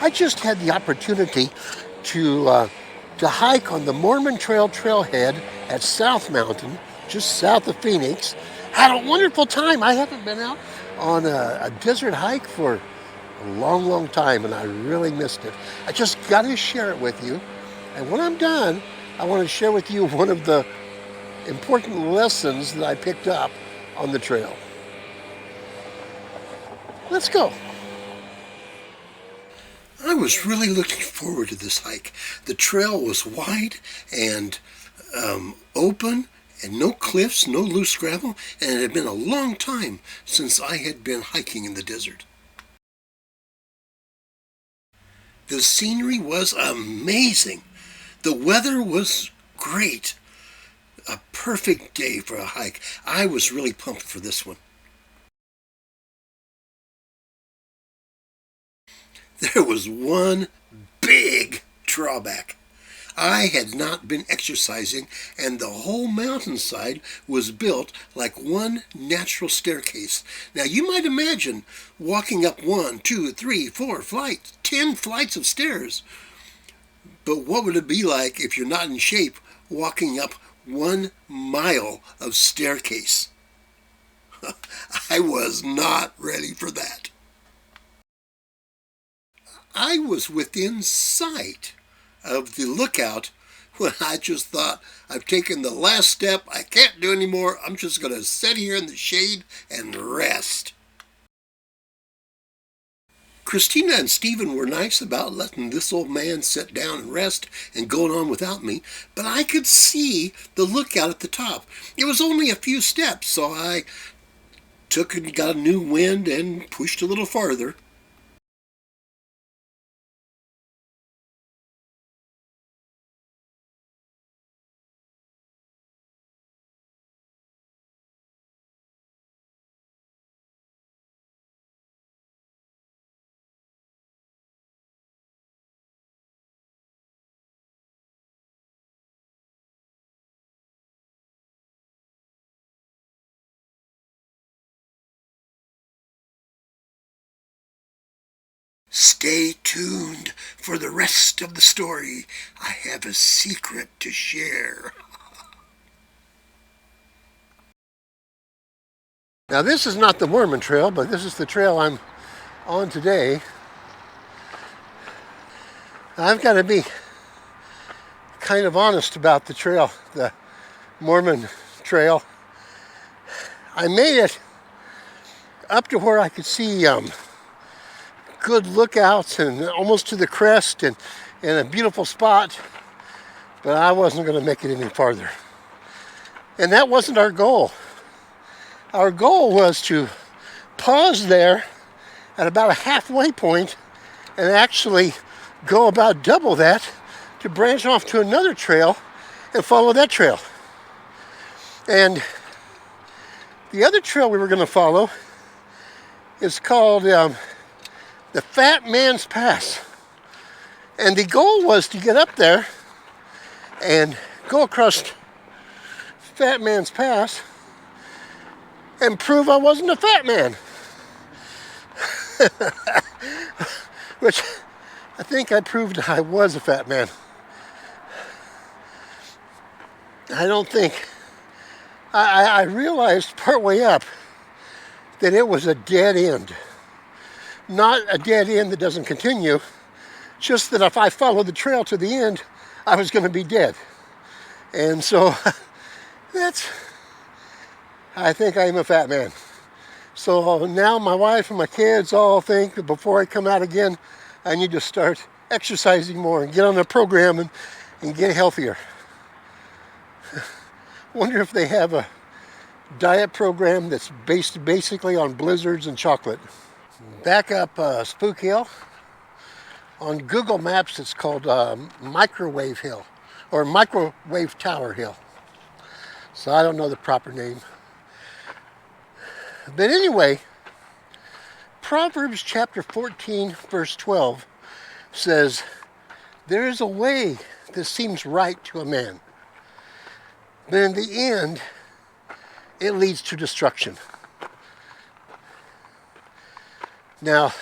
I just had the opportunity to hike on the Mormon Trail trailhead at South Mountain, just south of Phoenix. Had a wonderful time. I haven't been out on a desert hike for a long, long time, and I really missed it. I just got to share it with you. And when I'm done, I want to share with you one of the important lessons that I picked up on the trail. Let's go. I was really looking forward to this hike. The trail was wide and open, and no cliffs, no loose gravel, and it had been a long time since I had been hiking in the desert. The scenery was amazing. The weather was great. A perfect day for a hike. I was really pumped for this one. There was one big drawback. I had not been exercising, and the whole mountainside was built like one natural staircase. Now you might imagine walking up 1, 2, 3, 4 flights, 10 flights of stairs. But what would it be like if you're not in shape walking up 1 mile of staircase? I was not ready for that. I was within sight of the lookout when I just thought, I've taken the last step, I can't do anymore, I'm just going to sit here in the shade and rest. Christina and Stephen were nice about letting this old man sit down and rest and going on without me, but I could see the lookout at the top. It was only a few steps, so I took and got a new wind and pushed a little farther. Stay tuned for the rest of the story. I have a secret to share. Now this is not the Mormon Trail, but this is the trail I'm on today. I've got to be kind of honest about the trail, the Mormon Trail. I made it up to where I could see good lookouts and almost to the crest and a beautiful spot, but I wasn't going to make it any farther. And that wasn't our goal. Our goal was to pause there at about a halfway point and actually go about double that to branch off to another trail and follow that trail. And the other trail we were going to follow is called the Fat Man's Pass. And the goal was to get up there and go across Fat Man's Pass and prove I wasn't a fat man. Which I think I proved I was a fat man. I don't think, I realized partway up that it was a dead end. Not a dead end that doesn't continue, just that if I followed the trail to the end, I was going to be dead. And so I think I am a fat man. So now my wife and my kids all think that before I come out again, I need to start exercising more and get on a program and get healthier. Wonder if they have a diet program that's based basically on blizzards and chocolate. Back up Spook Hill. On Google Maps, it's called Microwave Hill, or Microwave Tower Hill. So I don't know the proper name. But anyway, Proverbs chapter 14, verse 12 says, there is a way that seems right to a man, but in the end, it leads to destruction. Now,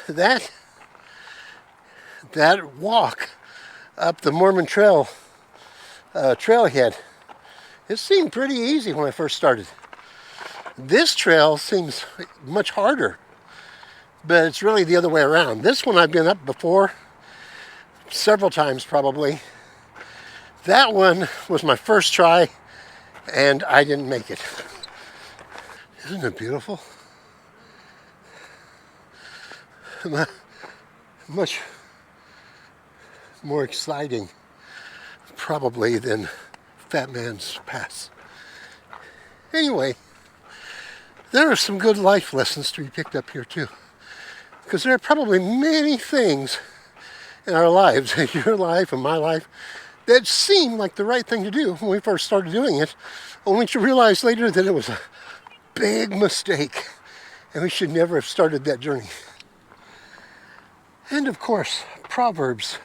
that walk up the Mormon Trail trailhead, it seemed pretty easy when I first started. This trail seems much harder, but it's really the other way around. This one I've been up before, several times probably. That one was my first try, and I didn't make it. Isn't it beautiful? Much more exciting, probably, than Fat Man's Pass. Anyway, there are some good life lessons to be picked up here too. Because there are probably many things in our lives, in your life and my life, that seemed like the right thing to do when we first started doing it, only to realize later that it was a big mistake and we should never have started that journey. And of course, Proverbs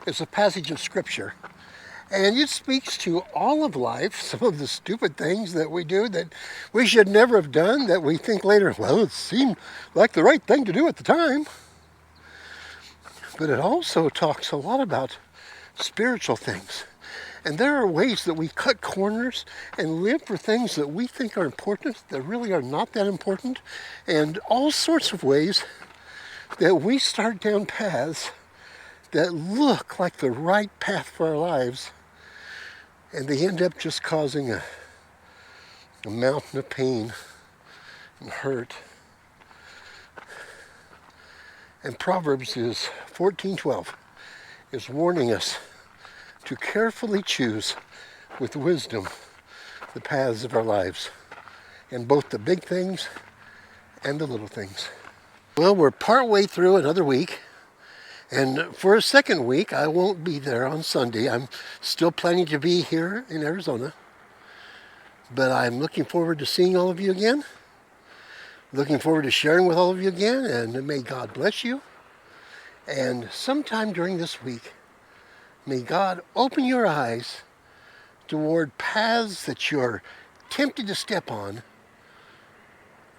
is a passage of scripture, and it speaks to all of life, some of the stupid things that we do that we should never have done, that we think later, well, it seemed like the right thing to do at the time. But it also talks a lot about spiritual things. And there are ways that we cut corners and live for things that we think are important that really are not that important, and all sorts of ways that we start down paths that look like the right path for our lives, and they end up just causing a mountain of pain and hurt. And Proverbs 14:12 is warning us to carefully choose with wisdom the paths of our lives, and both the big things and the little things. Well, we're partway through another week, and for a second week I won't be there on Sunday. I'm still planning to be here in Arizona, but I'm looking forward to seeing all of you again, looking forward to sharing with all of you again, and may God bless you. And sometime during this week, may God open your eyes toward paths that you're tempted to step on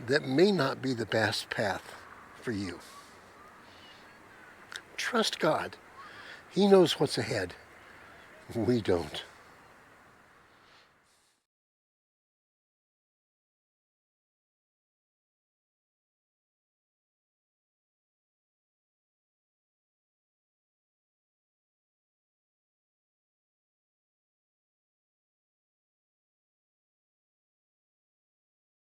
that may not be the best path for you. Trust God. He knows what's ahead. We don't.